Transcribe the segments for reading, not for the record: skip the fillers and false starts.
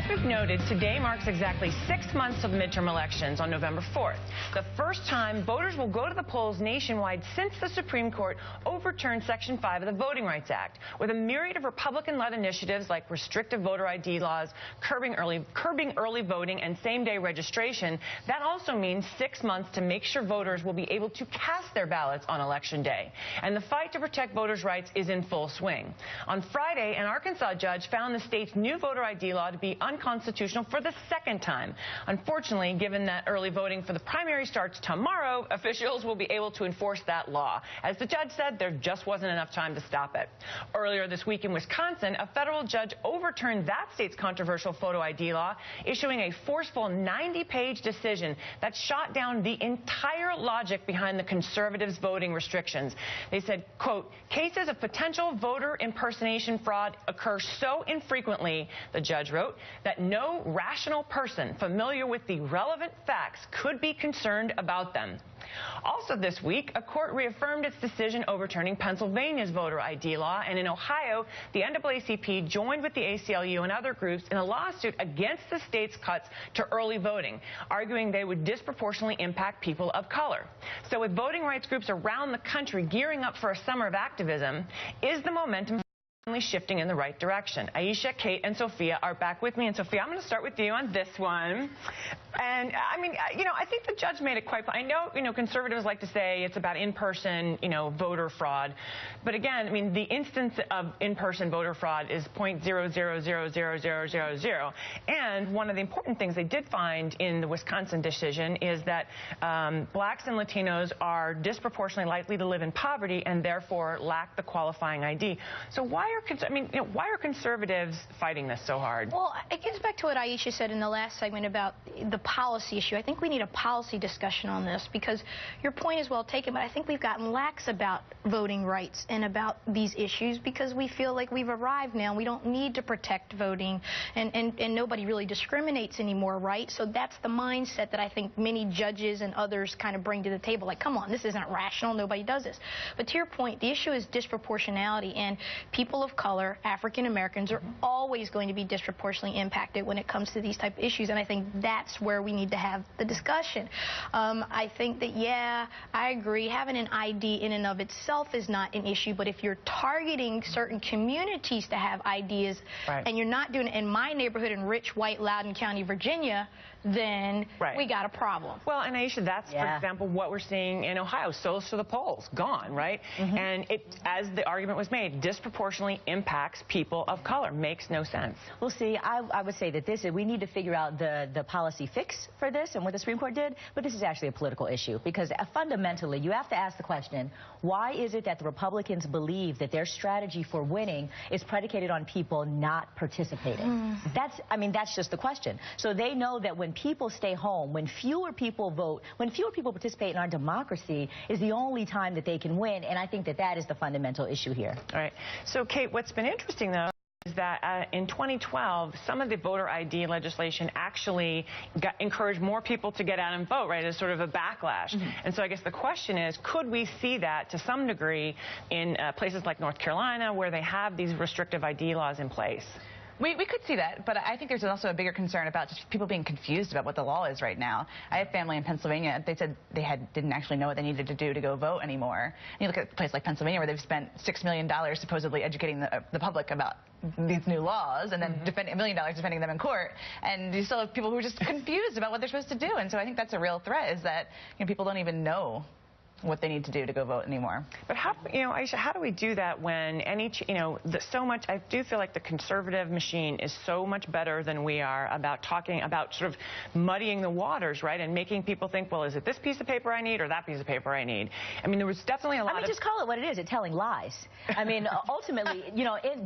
we've noted, today marks exactly 6 months of midterm elections on November 4th. The first time voters will go to the polls nationwide since the Supreme Court overturned Section 5 of the Voting Rights Act. With a myriad of Republican-led initiatives like restrictive voter ID laws, curbing early voting, and same-day registration, that also means 6 months to make sure voters will be able to cast their ballots on Election Day. And the fight to protect voters' rights is in full swing. On Friday, an Arkansas judge found the state's new voter ID law to be unconstitutional for the second time. Unfortunately, given that early voting for the primary starts tomorrow, officials will be able to enforce that law. As the judge said, there just wasn't enough time to stop it. Earlier this week in Wisconsin, a federal judge overturned that state's controversial photo ID law, issuing a forceful 90-page decision that shot down the entire logic behind the conservatives' voting restrictions. They said, quote, cases of potential voter impersonation fraud occur so infrequently, the judge wrote, that no rational person familiar with the relevant facts could be concerned about them. Also this week, a court reaffirmed its decision overturning Pennsylvania's voter ID law, and in Ohio, the NAACP joined with the ACLU and other groups in a lawsuit against the state's cuts to early voting, arguing they would disproportionately impact people of color. So with voting rights groups around the country gearing up for a summer of activism, is the momentum shifting in the right direction? Aisha, Kate, and Sophia are back with me. And Sophia, I'm going to start with you on this one. And I mean, I think the judge made it quite clear. I know, conservatives like to say it's about in-person, voter fraud. But again, I mean, the instance of in-person voter fraud is 0.00000000. And one of the important things they did find in the Wisconsin decision is that blacks and Latinos are disproportionately likely to live in poverty and therefore lack the qualifying ID. So why are conservatives fighting this so hard? Well, it gets back to what Aisha said in the last segment about the policy issue. I think we need a policy discussion on this because your point is well taken, but I think we've gotten lax about voting rights and about these issues because we feel like we've arrived now. We don't need to protect voting, and nobody really discriminates anymore, right? So that's the mindset that I think many judges and others kind of bring to the table, like, come on, this isn't rational, nobody does this. But to your point, the issue is disproportionality, and people of color, African Americans, are always going to be disproportionately impacted when it comes to these type of issues, and I think that's where we need to have the discussion. I think that, yeah, I agree, having an ID in and of itself is not an issue, but if you're targeting certain communities to have IDs, right, and you're not doing it in my neighborhood in rich, white, Loudoun County, Virginia, then we got a problem. Well, and Aisha, that's, for example, what we're seeing in Ohio. Souls to the polls, gone, right? And it, as the argument was made, disproportionately impacts people of color. Makes no sense. Well, see, I would say that we need to figure out the policy fix for this and what the Supreme Court did, but this is actually a political issue because fundamentally you have to ask the question, why is it that the Republicans believe that their strategy for winning is predicated on people not participating? That's just the question. So they know that when people stay home, when fewer people vote, when fewer people participate in our democracy is the only time that they can win, and I think that is the fundamental issue here. All right. So, Kate, what's been interesting, though, is that in 2012, some of the voter ID legislation actually encouraged more people to get out and vote, right, as sort of a backlash. And so I guess the question is, could we see that to some degree in places like North Carolina where they have these restrictive ID laws in place? We could see that, but I think there's also a bigger concern about just people being confused about what the law is right now. I have family in Pennsylvania. They said they didn't actually know what they needed to do to go vote anymore. And you look at a place like Pennsylvania where they've spent $6 million supposedly educating the public about these new laws and then $1 million defending them in court, and you still have people who are just confused about what they're supposed to do. And so I think that's a real threat, is that people don't even know what they need to do to go vote anymore. But how, Aisha, how do we do that when so much, I do feel like the conservative machine is so much better than we are about talking about sort of muddying the waters, right, and making people think, well, is it this piece of paper I need or that piece of paper I need? I mean, there was definitely a lot of... just call it what it is. It's telling lies. I mean, ultimately,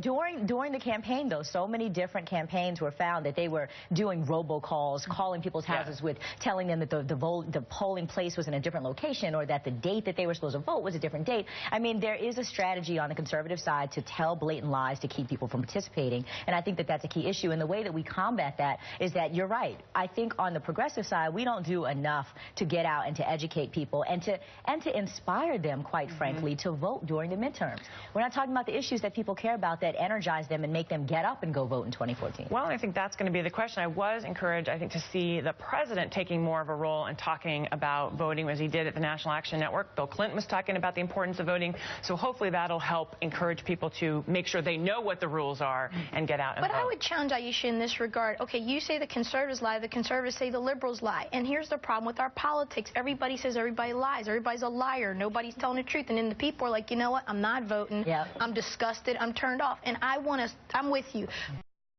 during the campaign, though, so many different campaigns were found that they were doing robocalls, calling people's houses with telling them that the polling place was in a different location or that the date that they were supposed to vote was a different date. I mean, there is a strategy on the conservative side to tell blatant lies to keep people from participating, and I think that that's a key issue. And the way that we combat that is that you're right. I think on the progressive side, we don't do enough to get out and to educate people and to inspire them, quite frankly, to vote during the midterms. We're not talking about the issues that people care about that energize them and make them get up and go vote in 2014. Well, I think that's going to be the question. I was encouraged, I think, to see the president taking more of a role in talking about voting as he did at the National Action Network. Bill Clinton was talking about the importance of voting, so hopefully that'll help encourage people to make sure they know what the rules are and get out and vote. But I would challenge Aisha in this regard. Okay, you say the conservatives lie, the conservatives say the liberals lie. And here's the problem with our politics. Everybody says everybody lies. Everybody's a liar. Nobody's telling the truth. And then the people are like, you know what? I'm not voting. Yep. I'm disgusted. I'm turned off. And I'm with you.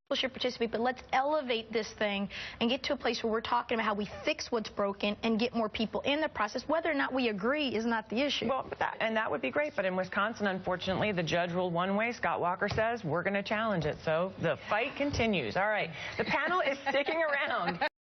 People should participate, but let's elevate this thing and get to a place where we're talking about how we fix what's broken and get more people in the process. Whether or not we agree is not the issue. Well, that would be great, but in Wisconsin, unfortunately, the judge ruled one way. Scott Walker says we're going to challenge it, so the fight continues. All right, the panel is sticking around.